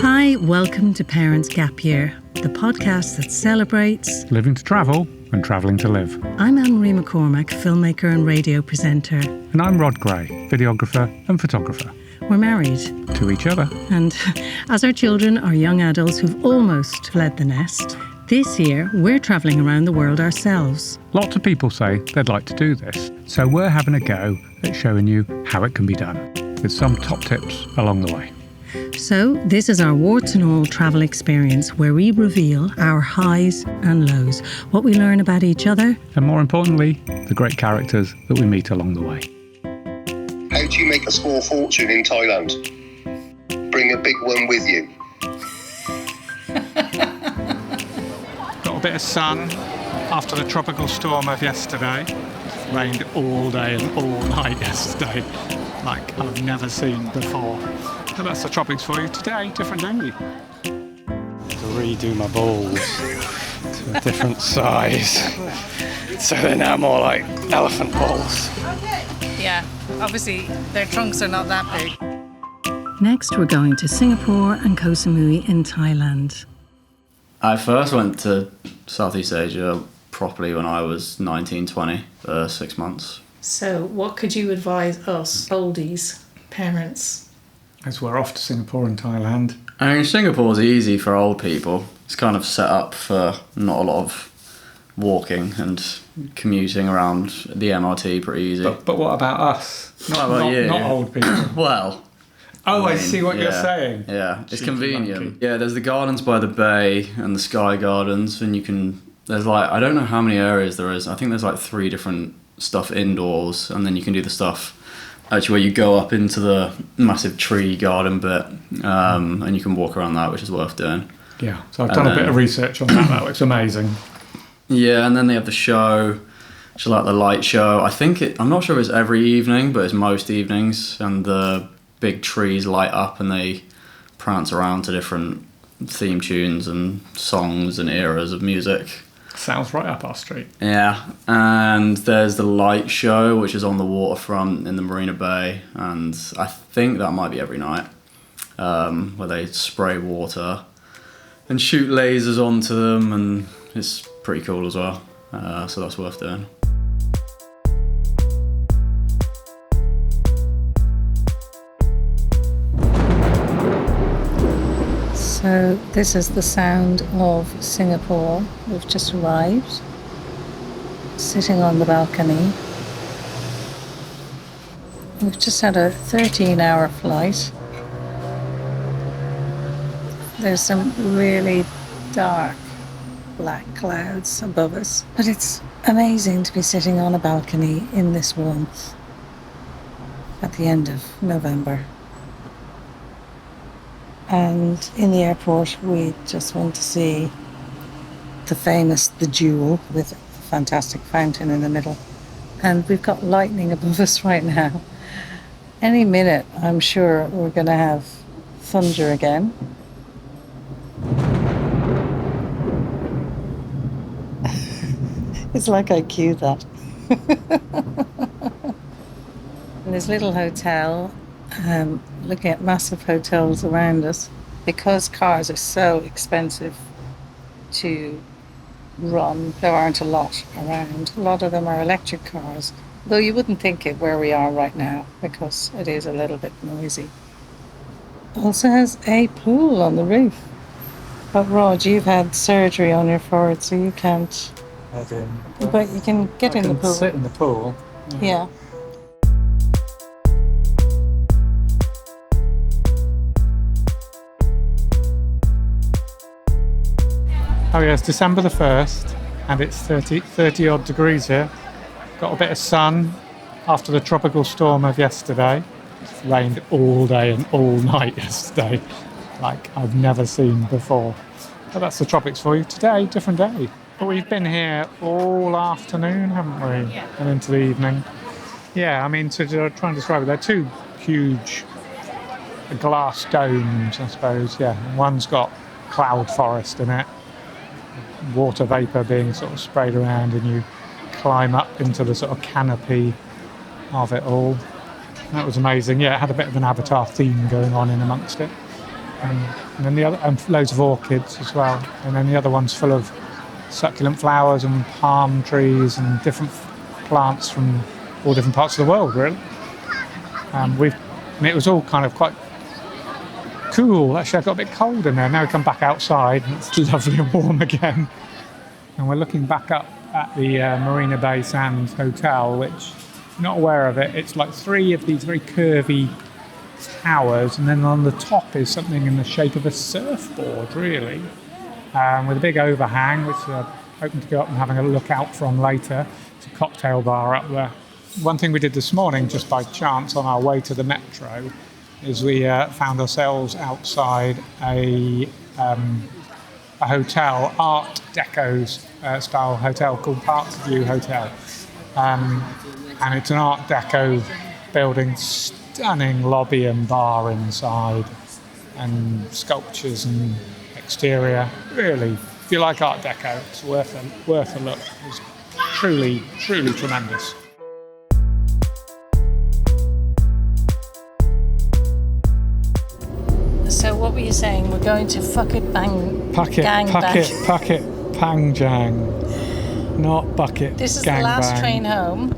Hi, welcome to Parents Gap Year, the podcast that celebrates living to travel and travelling to live. I'm Anne-Marie McCormack, filmmaker and radio presenter. And I'm Rod Gray, videographer and photographer. We're married. To each other. And as our children are young adults who've almost fled the nest, this year we're travelling around the world ourselves. Lots of people say they'd like to do this, so we're having a go at showing you how it can be done, with some top tips along the way. So this is our warts and all travel experience where we reveal our highs and lows, what we learn about each other. And more importantly, the great characters that we meet along the way. How do you make a small fortune in Thailand? Bring a big one with you. Got a bit of sun after the tropical storm of yesterday. It rained all day and all night yesterday, like I've never seen before. So that's the tropics for you today, different day. To redo my balls to a different size. So they're now more like elephant balls. Yeah, obviously their trunks are not that big. Next, we're going to Singapore and Koh Samui in Thailand. I first went to Southeast Asia properly when I was 19, 20, 6 months. So what could you advise us, oldies, parents? As we're off to Singapore and Thailand. I mean, Singapore's easy for old people. It's kind of set up for not a lot of walking and commuting around the MRT pretty easy. But what about us? What about you? Not old people. Well... I see what you're yeah, saying. Yeah, it's Cheeky convenient. monkey. Yeah, there's the gardens by the bay and the Sky Gardens, and you can... There's like, I don't know how many areas there is. I think there's like 3 different stuff indoors, and then you can do the stuff actually where you go up into the massive tree garden bit, and you can walk around that, which is worth doing. Yeah, so I've done a bit of research on that. That looks amazing. Yeah, and then they have the show, which is like the light show. I'm not sure if it's every evening, but it's most evenings, and the big trees light up and they prance around to different theme tunes and songs and eras of music. Sounds right up our street. Yeah, and there's the light show, which is on the waterfront in the Marina Bay, and I think that might be every night, where they spray water and shoot lasers onto them, and it's pretty cool as well, so that's worth doing. So this is the sound of Singapore. We've just arrived, sitting on the balcony. We've just had a 13-hour flight. There's some really dark black clouds above us, but it's amazing to be sitting on a balcony in this warmth at the end of November. And in the airport, we just went to see the Jewel with a fantastic fountain in the middle. And we've got lightning above us right now. Any minute, I'm sure we're going to have thunder again. It's like I cued that. In this little hotel, looking at massive hotels around us, because cars are so expensive to run, there aren't a lot around. A lot of them are electric cars, though you wouldn't think it where we are right now because it is a little bit noisy. Also has a pool on the roof. But Rod, you've had surgery on your forehead, so you can't. I do. But you can get in the pool. Sit in the pool. Yeah. Oh yeah, it's December the 1st and it's 30 odd degrees here. Got a bit of sun after the tropical storm of yesterday. It rained all day and all night yesterday, like I've never seen before. But that's the tropics for you today, different day. But we've been here all afternoon, haven't we? Yeah. And into the evening. Yeah, I mean, to try and describe it, they're 2 huge glass domes, I suppose, yeah. One's got cloud forest in it, water vapour being sort of sprayed around, and you climb up into the sort of canopy of it all. That was amazing. Yeah, it had a bit of an Avatar theme going on in amongst it. And then the other, and loads of orchids as well. And then the other one's full of succulent flowers and palm trees and different plants from all different parts of the world, really. And it was all kind of quite cool. Actually, I got a bit cold in there. Now we come back outside and it's lovely and warm again. And we're looking back up at the Marina Bay Sands Hotel, which, not aware of it, it's like 3 of these very curvy towers, and then on the top is something in the shape of a surfboard, really, with a big overhang, which I'm hoping to go up and having a look out from later. It's a cocktail bar up there. One thing we did this morning, just by chance on our way to the metro, is we found ourselves outside a hotel, Art Deco style hotel called Parkview Hotel. And it's an Art Deco building, stunning lobby and bar inside, and sculptures and exterior. Really, if you like Art Deco, it's worth a look. It's truly, truly tremendous. So what were you saying? We're going to Pucket, Pangjang, not bucket. This is gang the last bang. train home.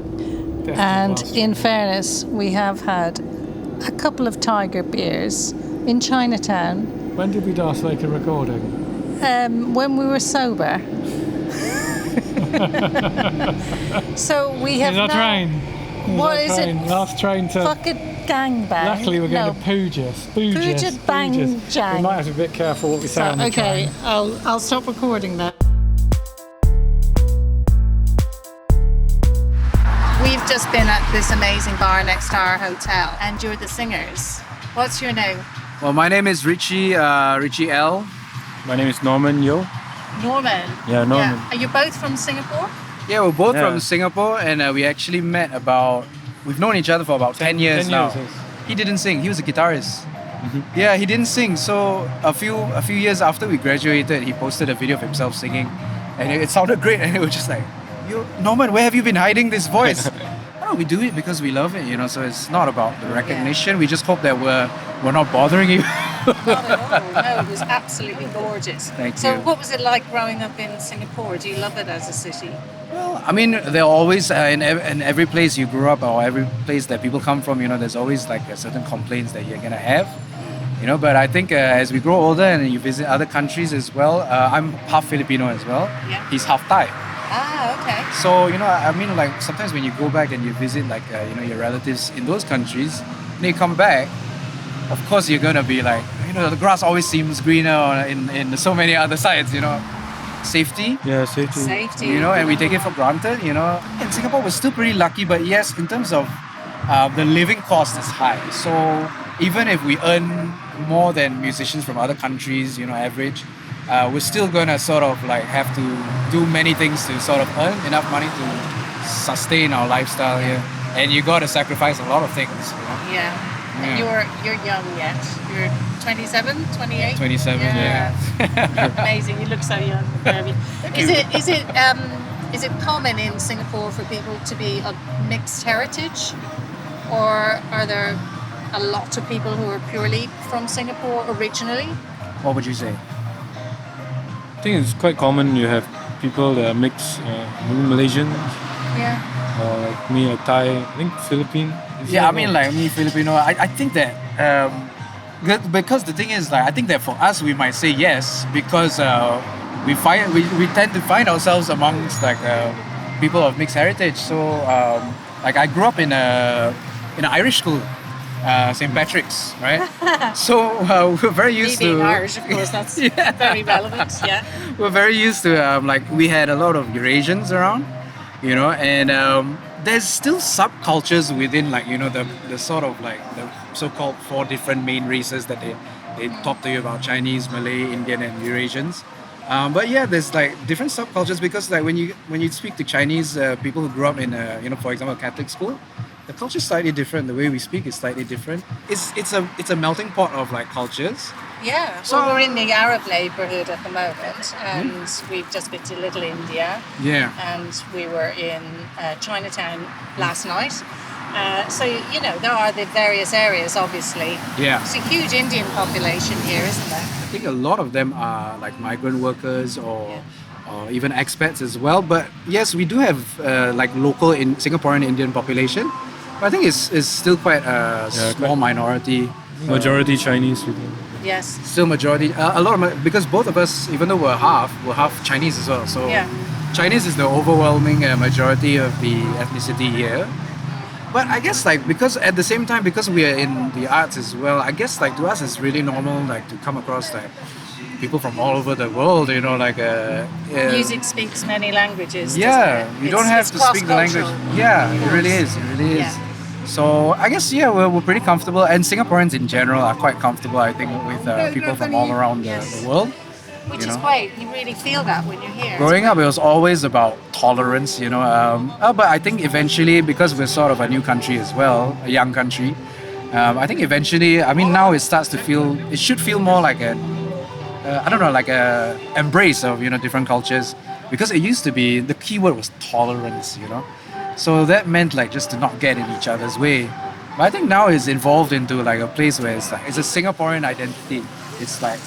Definitely And last in train. fairness, we have had a couple of Tiger beers in Chinatown When did we last make a recording? when we were sober. So we have now... What is it? Last train to... Fucking gangbang. Luckily, we're going to Puget Bang Jang. We might have to be a bit careful what we say on the Okay, train. I'll stop recording that. We've just been at this amazing bar next to our hotel, and you're the singers. What's your name? Well, my name is Richie, Richie L. My name is Norman Yo. Norman. Yeah, Norman. Yeah. Are you both from Singapore? Yeah, we're both Yeah. from Singapore, and we actually met we've known each other for about 10 years 10 now. years, yes. He didn't sing, he was a guitarist. Yeah, he didn't sing, so a few years after we graduated, he posted a video of himself singing, and it sounded great, and it was just like, Norman, where have you been hiding this voice? Oh, we do it because we love it, so it's not about the recognition. We just hope that we're not bothering you. Not at all. No, it was absolutely gorgeous. Thank So you. what was it like growing up in Singapore? Do you love it as a city? Well, I mean, there are always, in every place you grew up or every place that people come from, there's always like a certain complaints that you're going to have. But I think as we grow older and you visit other countries as well, I'm half Filipino as well. Yeah. He's half Thai. Ah, okay. So, I mean, like sometimes when you go back and you visit like, your relatives in those countries, and you come back, of course you're going to be like, the grass always seems greener in so many other sides, Safety. Yeah, safety. Safety. And we take it for granted, In Singapore, we're still pretty lucky, but yes, in terms of the living cost is high. So even if we earn more than musicians from other countries, average, we're still gonna sort of like have to do many things to sort of earn enough money to sustain our lifestyle here. And you gotta sacrifice a lot of things. Yeah. And you're young yet. You're 27, 28? 27, yeah. Amazing. You look so young. Is it common in Singapore for people to be of mixed heritage, or are there a lot of people who are purely from Singapore originally? What would you say? I think it's quite common. You have people that are mixed, Malaysians, Yeah. or like me, a Thai, I think Philippine. Yeah, I mean, like me, Filipino, I think that because the thing is, like, I think that for us, we might say yes because we tend to find ourselves amongst like people of mixed heritage. So, like, I grew up in an Irish school, St. Patrick's, right? So we're very used Being to Irish, of course, that's very relevant. Yeah. we're very used to like we had a lot of Eurasians around, and there's still subcultures within like the sort of like the so-called 4 different main races that they talk to you about: Chinese, Malay, Indian, and Eurasians. But yeah, there's like different subcultures because like when you speak to Chinese people who grew up in for example, a Catholic school, the culture is slightly different. The way we speak is slightly different. It's a melting pot of like cultures. Yeah. So- So we're in the Arab neighborhood at the moment, and we've just been to Little India. Yeah. And we were in Chinatown last night. So, you know, there are the various areas, obviously. Yeah. It's a huge Indian population here, isn't there? I think a lot of them are like migrant workers or even expats as well. But yes, we do have like local Singaporean Indian population. But I think it's still quite a small minority. Majority Chinese. Yes. Still majority. A lot of because both of us, even though we're half Chinese as well. So Yeah. Chinese is the overwhelming majority of the ethnicity here. But I guess like because at the same time because we are in the arts as well, I guess like to us it's really normal like to come across like people from all over the world. You know, like Music speaks many languages. yeah, doesn't it? you don't have to speak the language. cross-cultural. Yeah, it really is. It really is. Yeah. So I guess we're pretty comfortable, and Singaporeans in general are quite comfortable. I think with people from all around the world. Which you is know. great. You really feel that when you're here. Growing up, it was always about tolerance, you know. But I think eventually, because we're sort of a new country as well, a young country, I think eventually, I mean, now it starts to feel. It should feel more like like a embrace of different cultures, because it used to be the key word was tolerance, you know. So that meant like just to not get in each other's way. But I think now it's evolved into like a place where it's like it's a Singaporean identity. It's like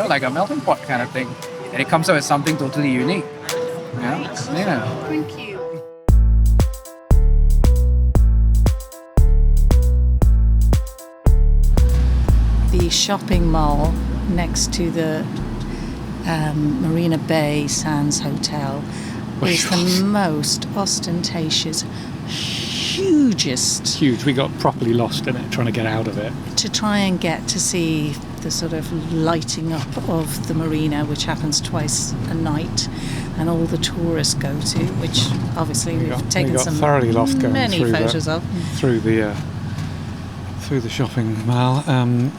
like a melting pot kind of thing, and it comes out as something totally unique. Yeah. Thank you. The shopping mall next to the Marina Bay Sands Hotel is the most ostentatious, hugest. Huge. We got properly lost in it, trying to get out of it. To try and get to see the sort of lighting up of the marina, which happens twice a night, and all the tourists go to, which obviously we've taken some thoroughly lost going many through photos of. through the shopping mall, and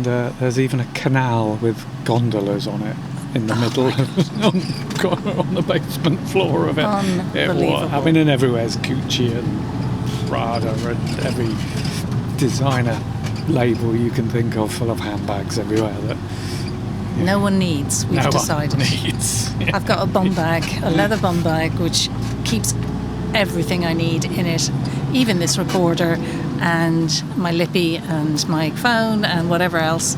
there's even a canal with gondolas on it in the middle on the basement floor of it. Unbelievable. I mean, and everywhere's Gucci and Prada and every designer label you can think of, full of handbags everywhere that No one needs, we've no decided. one needs. Yeah. I've got a bum bag, a leather bum bag, which keeps everything I need in it, even this recorder and my lippy and my phone and whatever else,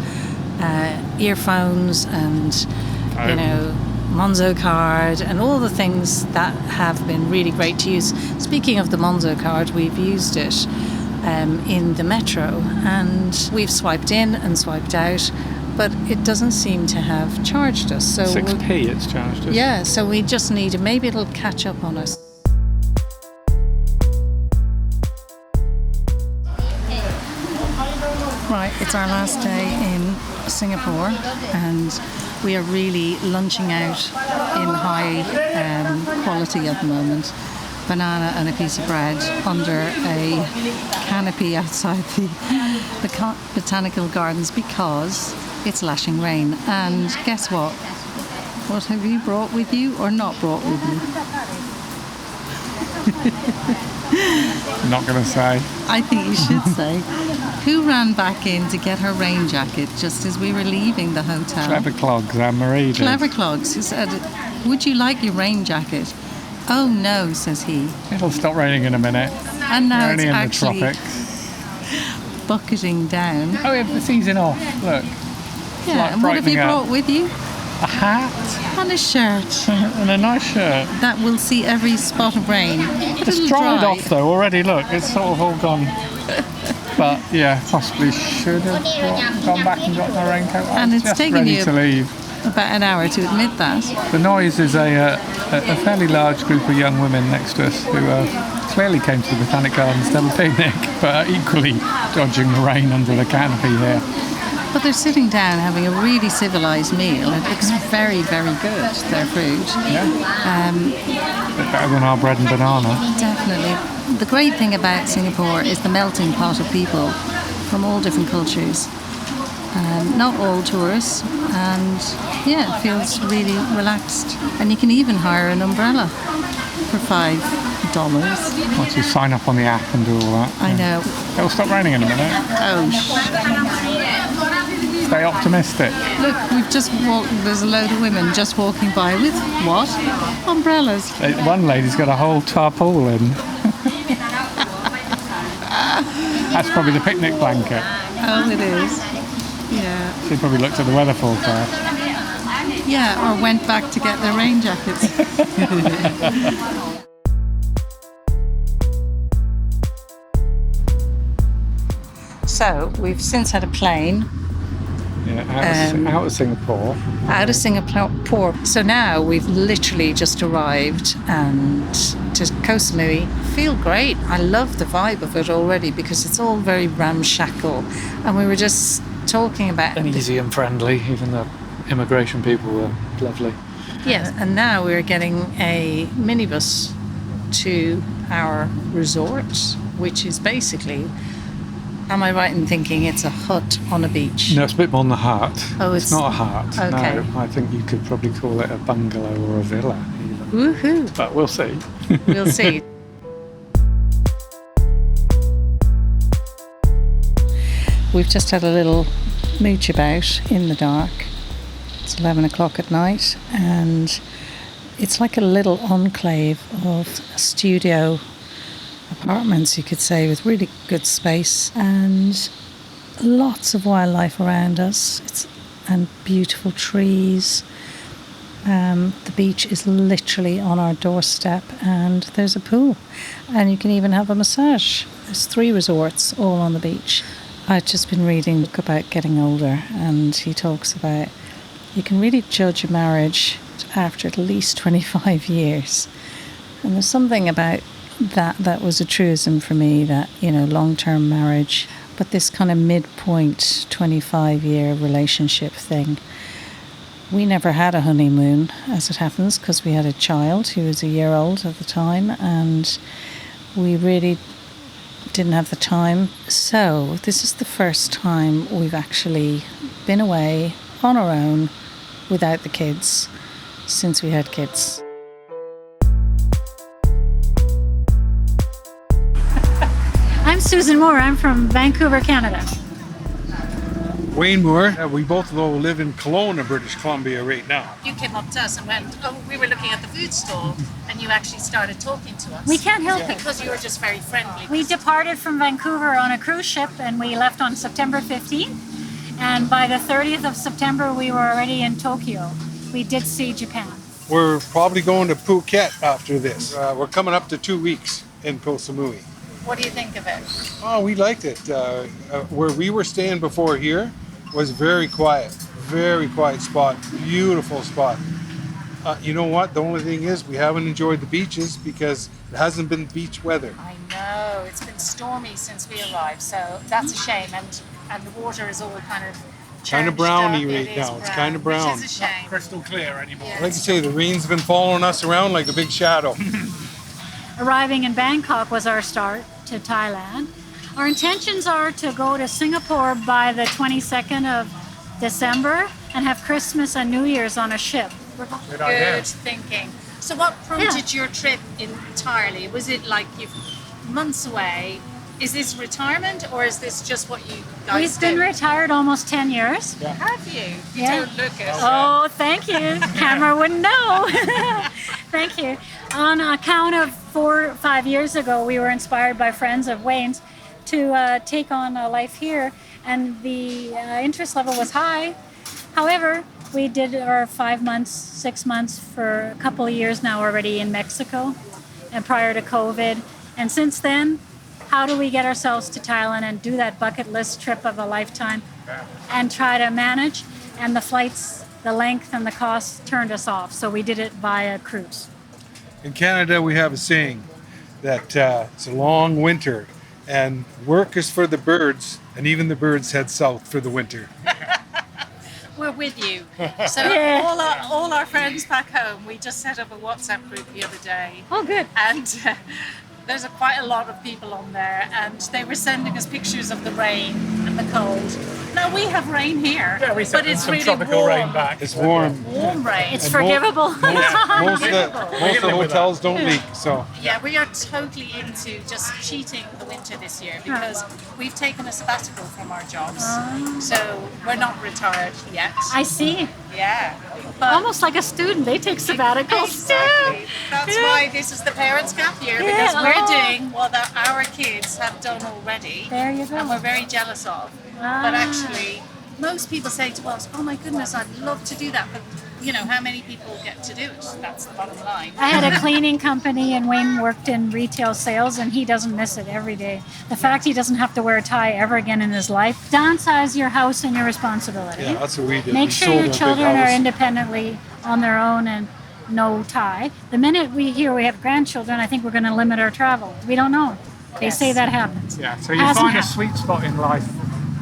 earphones and Monzo card and all the things that have been really great to use. Speaking of the Monzo card, we've used it in the metro, and we've swiped in and swiped out, but it doesn't seem to have charged us. So 6p it's charged us. yeah, so we just need, maybe it'll catch up on us. Right, it's our last day in Singapore, and we are really lunching out in high quality at the moment. Banana and a piece of bread under a canopy outside the botanical gardens because it's lashing rain. And guess what? What have you brought with you or not brought with you? Not going to say. I think you should say. Who ran back in to get her rain jacket just as we were leaving the hotel? Clever Clogs, Anne-Marie did. Clever Clogs, who said, "Would you like your rain jacket?" "Oh no," says he. It'll stop raining in a minute. And now We're it's only in the actually tropics. bucketing down. Oh, yeah, the season off. Look. Yeah, like and what have you brightening up. brought with you? A hat And a shirt and a nice shirt. that will see every spot of rain. It's It'll dried dry. off though already. Look, it's sort of all gone. But yeah, possibly should have gone back and got my raincoat. I And was it's just taken ready you to leave. about an hour to admit that. The noise is a fairly large group of young women next to us who clearly came to the Botanic Gardens to have a picnic, but are equally dodging the rain under the canopy here. But they're sitting down having a really civilised meal. It looks very, very good, their food. Yeah. A bit better than our bread and banana. Definitely. The great thing about Singapore is the melting pot of people from all different cultures. Not all tourists, and yeah, it feels really relaxed. And you can even hire an umbrella for $5. Once you sign up on the app and do all that. I know. It'll stop raining in a minute. Oh, Stay optimistic. look, we've just walked, there's a load of women just walking by with what? Umbrellas. One lady's got a whole tarpaulin. That's probably the picnic blanket. Oh, it is. Yeah. She probably looked at the weather forecast. Yeah, or went back to get their rain jackets. So, we've since had a plane Yeah, out of Singapore. out of Singapore. So now we've literally just arrived and to Koh Samui. Feel great. I love the vibe of it already because it's all very ramshackle. And we were just talking about... And easy and friendly, even the immigration people were lovely. Yes, and now we're getting a minibus to our resort, which is basically... Am I right in thinking it's a hut on a beach? No, it's a bit more than a hut. Oh, it's not a hut. Okay. No, I think you could probably call it a bungalow or a villa even. Woohoo! But we'll see. We'll see. We've just had a little mooch about in the dark. It's 11 o'clock at night and it's like a little enclave of studio apartments, you could say, with really good space and lots of wildlife around us and beautiful trees. The beach is literally on our doorstep and there's a pool and you can even have a massage. There's 3 resorts all on the beach. I've just been reading a book about getting older and he talks about you can really judge a marriage after at least 25 years. And there's something about that was a truism for me, that, you know, long-term marriage, but this kind of midpoint 25-year relationship thing. We never had a honeymoon, as it happens, because we had a child who was a year old at the time, and we really didn't have the time. So this is the first time we've actually been away on our own without the kids since we had kids. I'm Susan Moore. I'm from Vancouver, Canada. Wayne Moore. We both though live in Kelowna, British Columbia right now. You came up to us and went, oh, we were looking at the food stall, and you actually started talking to us. We can't help it. Because you were just very friendly. We departed from Vancouver on a cruise ship and we left on September 15th. And by the 30th of September, we were already in Tokyo. We did see Japan. We're probably going to Phuket after this. We're coming up to 2 weeks in Koh Samui. What do you think of it? Oh, we liked it. Where we were staying before here was very quiet spot, beautiful spot. You know what? The only thing is we haven't enjoyed the beaches because it hasn't been beach weather. I know, it's been stormy since we arrived, so that's a shame. And the water is all kind of browny up. right now. It's kind of brown. Which is a shame. Crystal clear anymore. Yeah. Like you say, the rain's been following us around like a big shadow. Arriving in Bangkok was our start to Thailand. Our intentions are to go to Singapore by the 22nd of December and have Christmas and New Year's on a ship. Good thinking. So what prompted your trip entirely? Was it like you've months away? Is this retirement or is this just what you guys We've been retired almost 10 years. Yeah. Have you? You Yeah. don't look it. Oh, thank you. Camera wouldn't know. Thank you. On account of 4 or 5 years ago, we were inspired by friends of Wayne's to take on a life here, and the interest level was high. However, we did our 5 months, 6 months for a couple of years now already in Mexico, and prior to COVID. And since then, how do we get ourselves to Thailand and do that bucket list trip of a lifetime and try to manage? And the flights, the length and the cost turned us off. So we did it via cruise. In Canada, we have a saying that it's a long winter and work is for the birds, and even the birds head south for the winter. We're with you. So Yeah. all our friends back home, we just set up a WhatsApp group the other day. Oh, good. And there's quite a lot of people on there, and they were sending us pictures of the rain and the cold. No, we have rain here. Yeah, we but sent it's some really tropical warm. rain back. It's warm. Warm rain. It's And forgivable. Most of the hotels don't leak, so Yeah, we are totally into just cheating the winter this year because we've taken a sabbatical from our jobs. So we're not retired yet. I see. Yeah. But Almost like a student. They take sabbaticals exactly. too. That's Yeah. why this is the parents' gap year Yeah, because we're oh. doing what our kids have done already. There you go. And we're very jealous of. But actually, most people say to us, "Oh my goodness, I'd love to do that," but you know, how many people get to do it? That's the bottom line. I had a cleaning company and Wayne worked in retail sales and he doesn't miss it every day. The fact he doesn't have to wear a tie ever again in his life. Downsize your house and your responsibility. yeah, that's what we did. Make We sure sold your our big children are house. independently on their own and no tie. The minute we hear we have grandchildren, I think we're going to limit our travel. We don't know. They say that happens. Yeah, so you Hasn't find a happened. sweet spot in life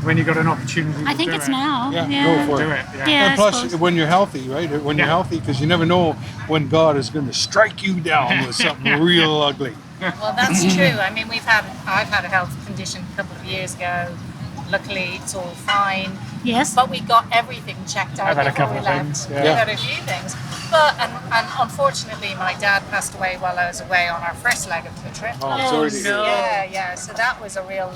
when you got an opportunity I to think do it's it. now. Yeah, Yeah. go for Do it. it, yeah. Yeah, I And plus, suppose. when you're healthy, right? When you're Yeah. healthy, because you never know when God is going to strike you down with something real ugly. Well, that's true. I mean, I've had a health condition a couple of years ago. Luckily, it's all fine. Yes. But we got everything checked out I've had a before couple we of left. things, We yeah. had a few things. But and unfortunately, my dad passed away while I was away on our first leg of the trip. Oh, sorry to hear that. Yeah. So that was a real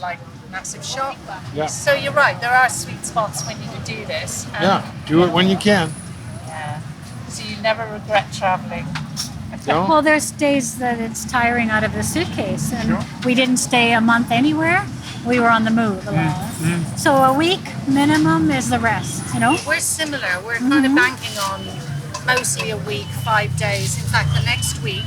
massive shock. Yeah. So you're right. There are sweet spots when you do this. And, Yeah, do it when you can. yeah. So you never regret traveling. No? Well, there's days that it's tiring out of the suitcase, and we didn't stay a month anywhere. We were on the move a lot. So a week minimum is the rest, you know? We're similar. We're kind of banking on mostly a week, 5 days. In fact, the next week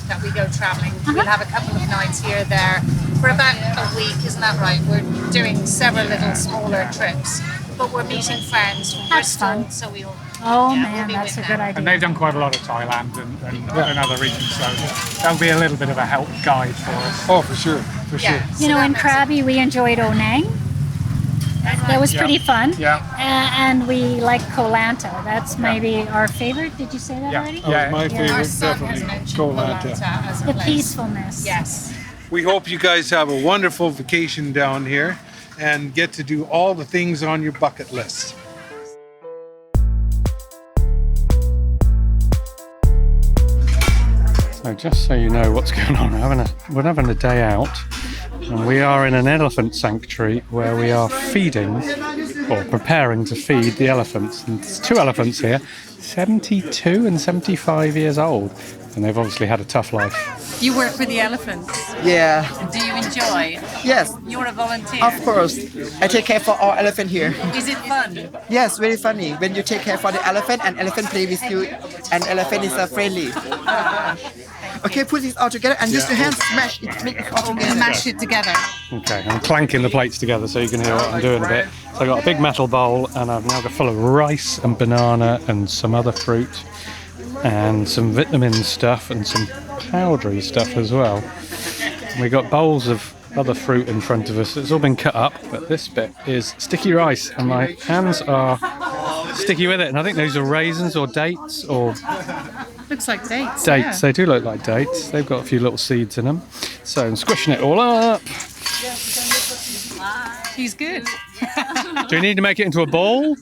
that we go traveling, we'll have a couple of nights here, there. For about a week, isn't that right? We're doing several little smaller trips. But we're meeting friends from That's Bristol, fun. so we'll... Oh yeah, man, we'll be that's a with good them. idea. And they've done quite a lot of Thailand and other regions, so that'll be a little bit of a help guide for us. Oh, for sure, for Yeah. sure. You So know, that in makes Krabi, we enjoyed Onang. That was Yeah. pretty fun. Yeah. And we like Koh Lanta. That's maybe our favorite. Did you say that Yeah. already? That was my Our favorite, son has definitely. mentioned Koh Koh Lanta. Lanta as a The place. peacefulness. Yes. We hope you guys have a wonderful vacation down here and get to do all the things on your bucket list. So just so you know what's going on, we're having a day out, and we are in an elephant sanctuary where we are feeding, or preparing to feed the elephants. And there's 2 elephants here, 72 and 75 years old, and they've obviously had a tough life. You work with the elephants. Yeah, Do you enjoy? yes, You're a volunteer. of course. I take care for all elephant here. Is it fun? Yes, very funny. When you take care for the elephant and elephant play with you, and elephant is friendly. Okay, put this all together and use your hands smash it, make it all together. Mash it together. Okay, I'm clanking the plates together so you can hear what I'm doing a bit. So I've got a big metal bowl, and I've now got full of rice and banana and some other fruit and some vitamin stuff and some powdery stuff as well. We got bowls of other fruit in front of us. It's all been cut up, but this bit is sticky rice, and my hands are sticky with it. And I think those are raisins or dates or Looks like dates. dates. They do look like dates. They've got a few little seeds in them. So I'm squishing it all up. He's good. Do we need to make it into a ball?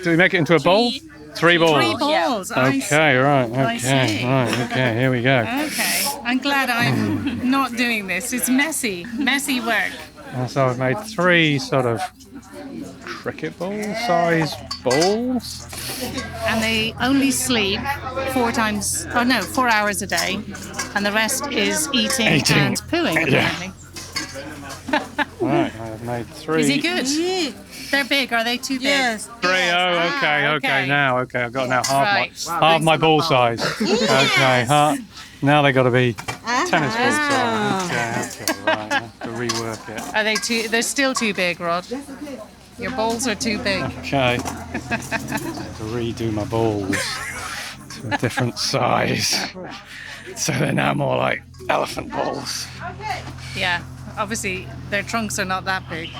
Do we make it into a bowl? 3 balls. 3 balls. I see. Okay, right, I okay, see. right, okay, here we go. Okay. I'm glad I'm not doing this. It's messy work. And so I've made 3 sort of cricket ball size balls. And they only sleep 4 hours a day. And the rest is eating. And pooing, apparently. Right, I've made 3. Is he good? They're big. Are they too big? Yes. 3, oh, okay, okay. now, okay, I've got now Right. half my ball size. Okay, now they got to be tennis ball size. Okay, right, I have to rework it. Are they too? They're still too big, Rod. Your balls are too big. Okay, I have to redo my balls to a different size. So they're now more like elephant balls. Yeah. Obviously, their trunks are not that big.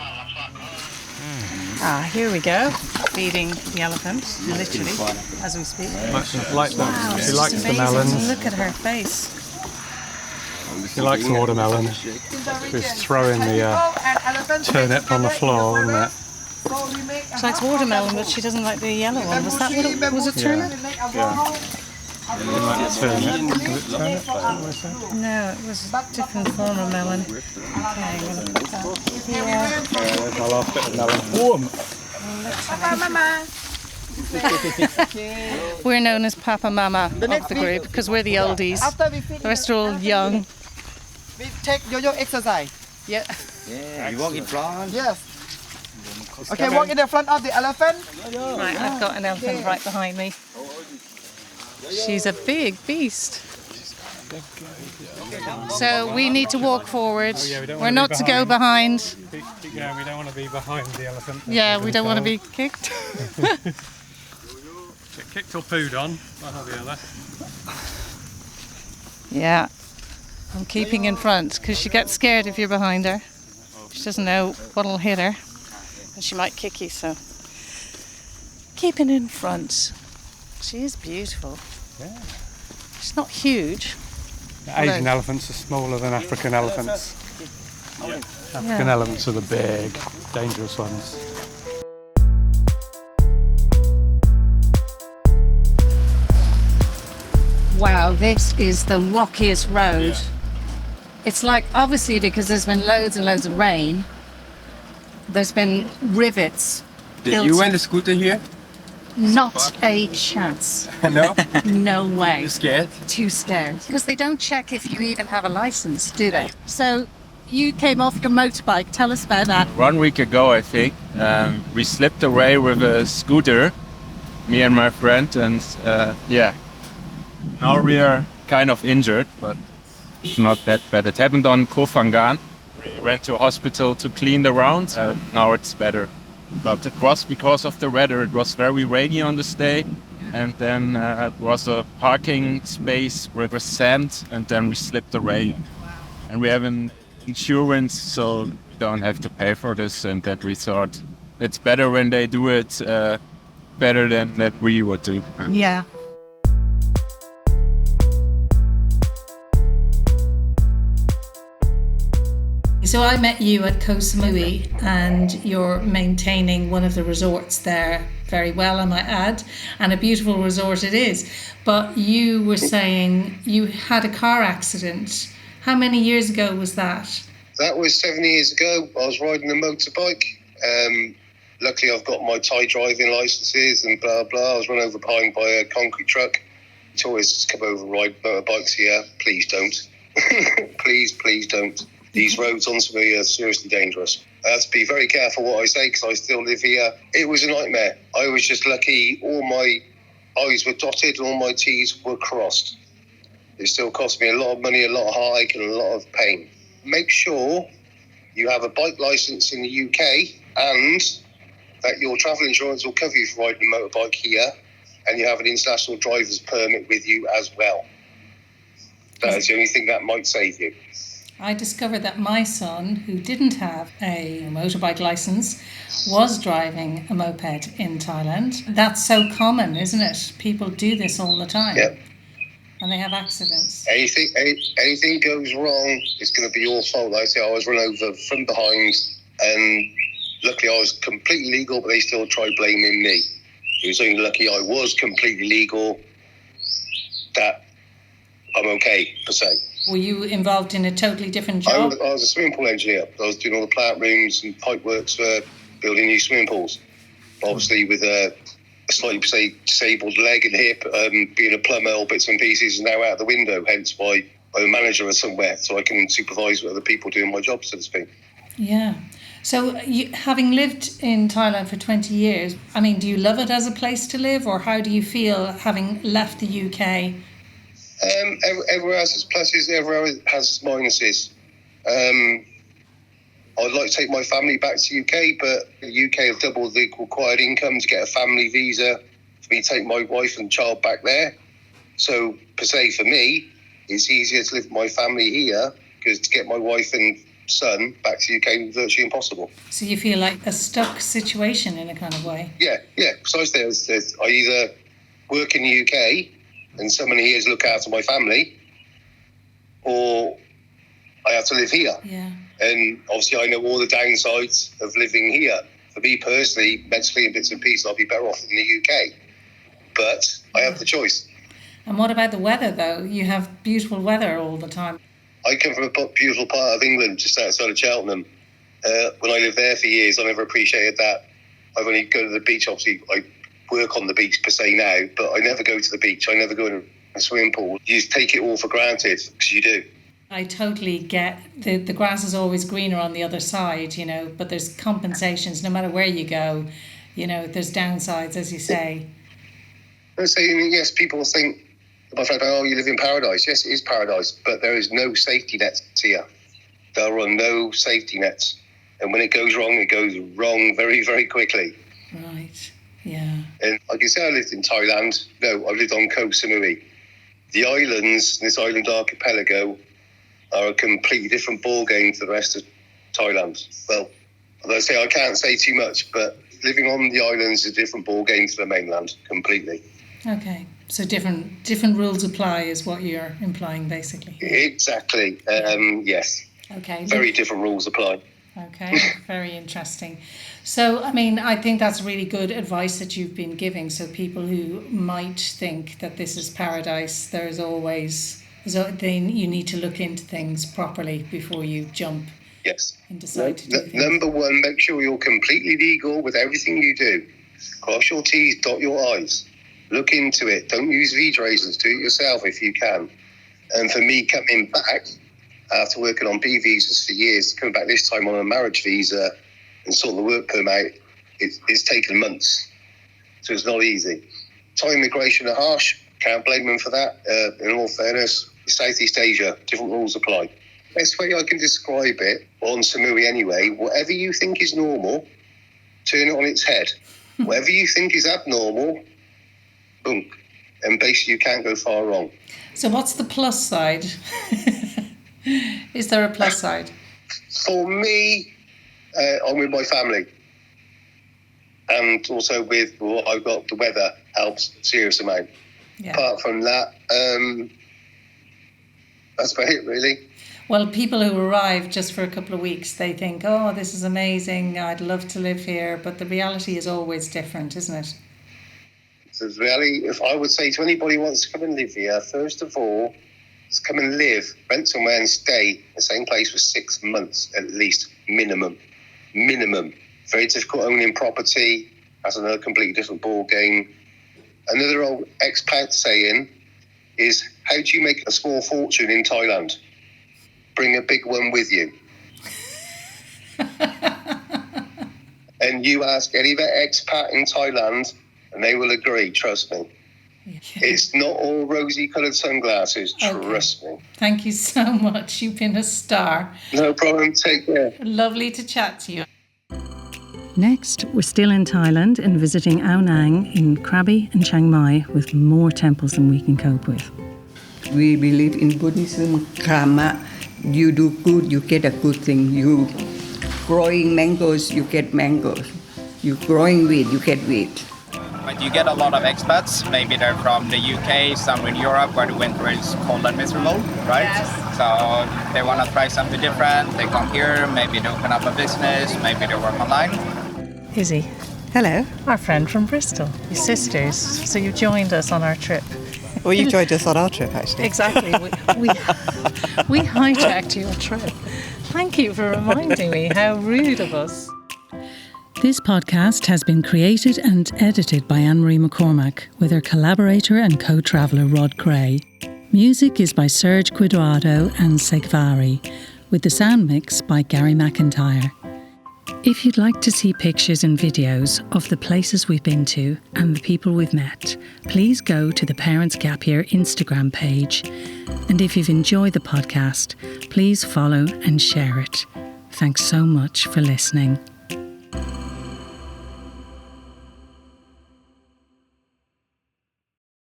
Here we go. Feeding the elephant, literally, as we speak. She likes the melons. Look at her face. She likes watermelon. Just throw in the turnip on the floor, wouldn't it? She likes watermelon, but she doesn't like the yellow one. Was that what it was? A turnip? Yeah. You didn't like the turnip? Was it turnip? No, it was a different form of melon. Okay, I'm going to put that here. There's my last bit of melon. We're known as Papa Mama of the group because we're the oldies. The rest are all young. We take yo-yo exercise. Yeah. Yeah, you walk in front. Yes. Okay, walk in the front of the elephant. Right, I've got an elephant right behind me. She's a big beast. So we need to walk forward. We're not to go behind. Yeah, we don't want to be behind the elephant. Yeah, we don't want to be kicked. Get kicked or pooed on, one or the other. Yeah, I'm keeping in front because she gets scared if you're behind her. She doesn't know what'll hit her, and she might kick you. So keeping in front. She is beautiful. Yeah. She's not huge. Asian elephants are smaller than African elephants. African elephants are the big, dangerous ones. Wow, this is the rockiest road. It's like, obviously, because there's been loads and loads of rain, there's been rivets. Did you rent a scooter here? Not a chance. No? No way. You scared? Too scared. Because they don't check if you even have a license, do they? So you came off your motorbike. Tell us about that. 1 week ago, I think, we slipped away with a scooter, me and my friend, and yeah. Now we are kind of injured, but it's not that bad. It happened on Koh Samui. We went to hospital to clean the rounds. Now it's better. But it was because of the weather. It was very rainy on this day. And then it was a parking space with sand, and then we slipped away. And we have an insurance, so we don't have to pay for this in that resort. It's better when they do it better than that we would do. Yeah. So I met you at Koh Samui, and you're maintaining one of the resorts there very well, I might add, and a beautiful resort it is. But you were saying you had a car accident. How many years ago was that? That was 7 years ago. I was riding a motorbike. Luckily, I've got my Thai driving licenses and blah, blah. I was run over behind by a concrete truck. Tourists come over and ride motorbikes here. Please don't. Please don't. These roads on Samui are seriously dangerous. I have to be very careful what I say because I still live here. It was a nightmare. I was just lucky. All my I's were dotted, all my T's were crossed. It still cost me a lot of money, a lot of heartache and a lot of pain. Make sure you have a bike licence in the UK and that your travel insurance will cover you for riding a motorbike here, and you have an international driver's permit with you as well. That is the only thing that might save you. I discovered that my son, who didn't have a motorbike license, was driving a moped in Thailand. That's so common, isn't it? People do this all the time. Yeah. And they have accidents. Anything goes wrong, it's going to be your fault. Like I say, I was run over from behind, and luckily I was completely legal, but they still tried blaming me. It was only lucky I was completely legal that I'm okay, per se. Were you involved in a totally different job? I was a swimming pool engineer. I was doing all the plant rooms and pipe works for building new swimming pools. Obviously, with a slightly disabled leg and hip, being a plumber, all bits and pieces is now out the window. Hence why I'm a manager or somewhere, so I can supervise other people doing my job, so to speak. Yeah. So, having lived in Thailand for 20 years, I mean, do you love it as a place to live, or how do you feel having left the UK? Everywhere has its pluses, everywhere has its minuses. I'd like to take my family back to UK, but the UK have doubled the required income to get a family visa for me to take my wife and child back there. So, per se, for me, it's easier to live with my family here, because to get my wife and son back to UK is virtually impossible. So you feel like a stuck situation in a kind of way? Yeah, precisely. I either work in the UK and someone here is look after my family, or I have to live here. Yeah. And obviously I know all the downsides of living here. For me personally, mentally and bits and pieces, I'll be better off in the UK. But I have the choice. And what about the weather, though? You have beautiful weather all the time. I come from a beautiful part of England, just outside of Cheltenham. When I lived there for years, I never appreciated that. I've only go to the beach. Obviously, I work on the beach per se now, but I never go to the beach. I never go in a swimming pool. You just take it all for granted, because you do. I totally get the grass is always greener on the other side, you know, but there's compensations no matter where you go. You know, there's downsides, as you say. I'm saying, yes, people think, my friend, oh, you live in paradise. Yes, it is paradise, but there is no safety nets here. There are no safety nets. And when it goes wrong very, very quickly. Right, yeah. And like you say, I lived in Thailand. No, I lived on Koh Samui. The islands, this island archipelago, are a completely different ball game to the rest of Thailand. Well, as I say, I can't say too much, but living on the islands is a different ball game to the mainland, completely. Okay, so different rules apply is what you're implying, basically. Exactly, yes. Okay. Very different rules apply. Okay, very interesting. So, I mean, I think that's really good advice that you've been giving. So people who might think that this is paradise, you need to look into things properly before you jump. Yes. And decide to do things. Number one, make sure you're completely legal with everything you do. Cross your T's, dot your I's. Look into it. Don't use visa agents. Do it yourself if you can. And for me, coming back after working on B visas for years, coming back this time on a marriage visa and sorting the work permit, it's taken months. So it's not easy. Thai immigration are harsh. Can't blame them for that. In all fairness, Southeast Asia, different rules apply. Best way I can describe it, on Samui anyway, whatever you think is normal, turn it on its head. Whatever you think is abnormal, boom. And basically you can't go far wrong. So what's the plus side? Is there a plus side? For me, I'm with my family. And also with what I've got, the weather helps a serious amount. Yeah. Apart from that, that's about it, really. Well, people who arrive just for a couple of weeks, they think, oh, this is amazing, I'd love to live here. But the reality is always different, isn't it? So the reality, if I would say to anybody who wants to come and live here, first of all, just come and live, rent somewhere and stay in the same place for 6 months at least, minimum. Very difficult owning property. That's another completely different ball game. Another old expat saying is, how do you make a small fortune in Thailand? Bring a big one with you. And you ask any expat in Thailand and they will agree, trust me. Yeah. It's not all rosy-coloured sunglasses, trust me. Thank you so much. You've been a star. No problem. Take care. Lovely to chat to you. Next, we're still in Thailand and visiting Ao Nang in Krabi and Chiang Mai with more temples than we can cope with. We believe in Buddhism, karma. You do good, you get a good thing. You growing mangoes, you get mangoes. You growing wheat, you get wheat. But you get a lot of expats. Maybe they're from the UK, some in Europe where the winter is cold and miserable, right? Yes. So they want to try something different. They come here, maybe they open up a business, maybe they work online. Izzy. Hello. Our friend from Bristol, your sisters. So you joined us on our trip. Well, you joined us on our trip, actually. Exactly. We hijacked your trip. Thank you for reminding me. How rude of us. This podcast has been created and edited by Anne-Marie McCormack with her collaborator and co-traveller Rod Gray. Music is by Serge Quadrado and Segvari, with the sound mix by Gary McIntyre. If you'd like to see pictures and videos of the places we've been to and the people we've met, please go to the Parents Gap Year Instagram page. And if you've enjoyed the podcast, please follow and share it. Thanks so much for listening.